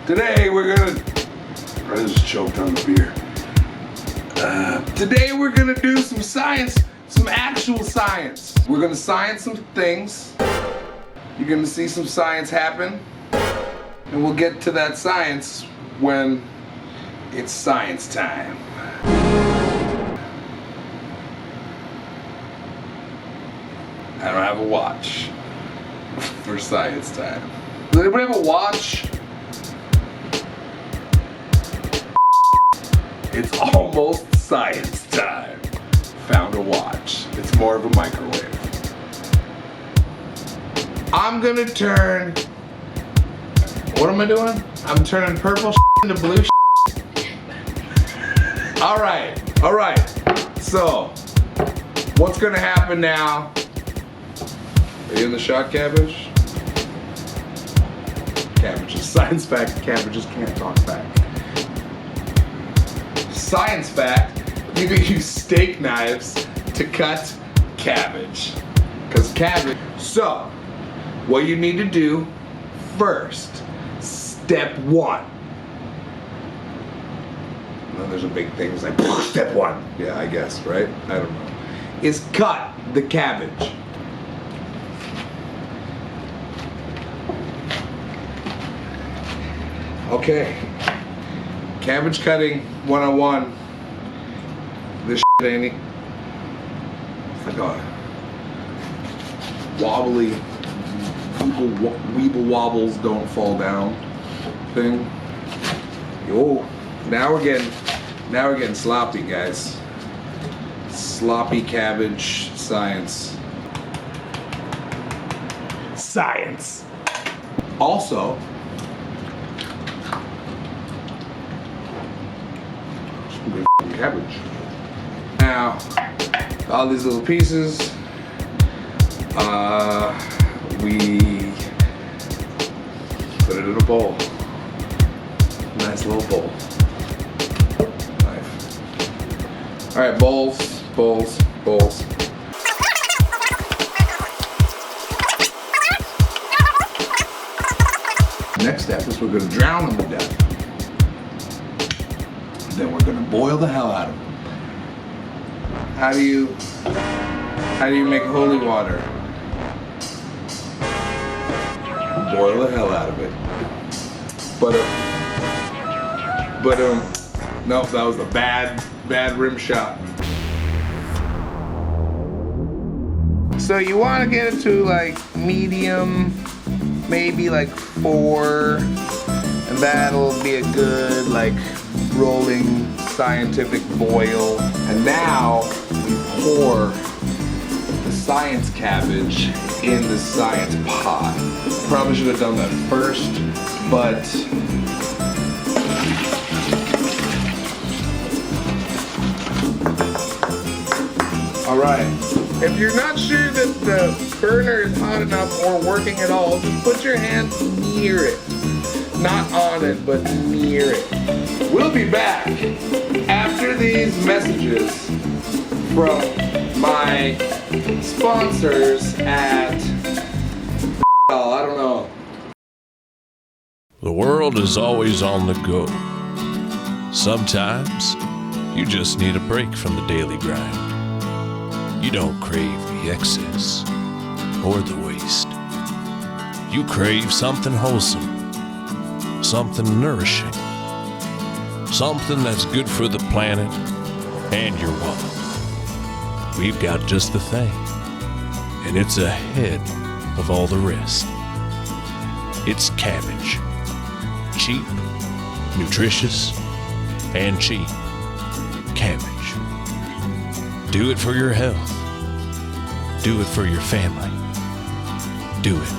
Today we're gonna... I just choked on the beer. Today we're gonna do some science, some actual science. We're gonna science some things. You're gonna see some science happen. And we'll get to that science when it's science time. I don't have a watch for science time. Does anybody have a watch? It's almost science time. Found a watch. It's more of a microwave. I'm gonna turn... What am I doing? I'm turning purple into blue. Alright. So, what's gonna happen now? Are you in the shot, Cabbage? Cabbages. Science fact, cabbages can't talk back. Science fact, you can use steak knives to cut cabbage. Because cabbage... So, what you need to do first, step one. And then there's a big thing, it's like, step one. Yeah, I guess, right? I don't know. Is cut the cabbage. Okay, cabbage cutting 101. This shit ain't it's like a wobbly, weeble wobbles don't fall down thing. Yo, now we're getting sloppy, guys. Sloppy cabbage science. Science. Also, cabbage. Now, all these little pieces, we put it in a bowl. Nice little bowl. Knife. All right, bowls. Next step is we're gonna drown them to death. Then we're gonna boil the hell out of them. How do you make holy water? Boil the hell out of it. But nope, that was a bad rim shot. So you want to get it to like medium, maybe like 4, and that'll be a good like rolling scientific boil. And now we pour the science cabbage in the science pot. Probably should have done that first, but alright. If you're not sure that the burner is hot enough or working at all, just put your hand near it. Not on it, but near it. We'll be back after these messages from my sponsors at... I don't know. The world is always on the go. Sometimes you just need a break from the daily grind. You don't crave the excess or the waste. You crave something wholesome, something nourishing, something that's good for the planet and your wallet. We've got just the thing, and it's ahead of all the rest. It's cabbage. Cheap, nutritious, and cheap. Cabbage. Do it for your health. Do it for your family. Do it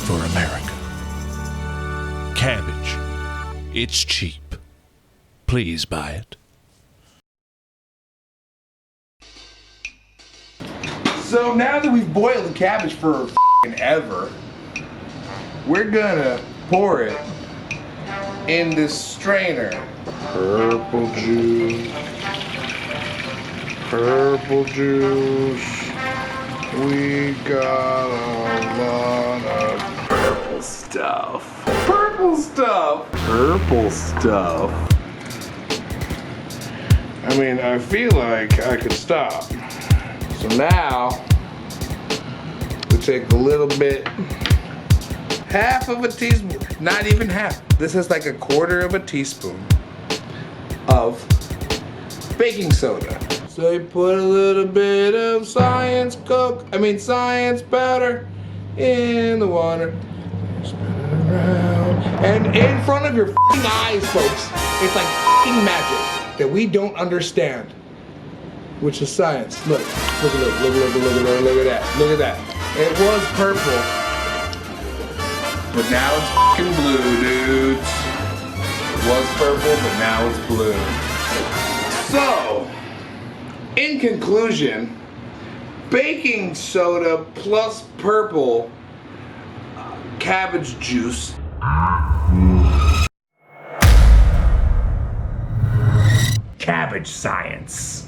for America. Cabbage. It's cheap. Please buy it. So now that we've boiled the cabbage for ever, we're gonna pour it in this strainer. Purple juice. Purple juice. We got a lot of purple stuff. Purple purple stuff. Purple stuff. I mean, I feel like I could stop. So now, we take a little bit, half of a teaspoon, not even half. This is like a quarter of a teaspoon of baking soda. So you put a little bit of science powder in the water. Spin it around. And in front of your f***ing eyes, folks, it's like f***ing magic that we don't understand, which is science. Look at that. Look at that. It was purple, but now it's f***ing blue, dudes. It was purple, but now it's blue. So, in conclusion, baking soda plus purple cabbage juice. Cabbage science.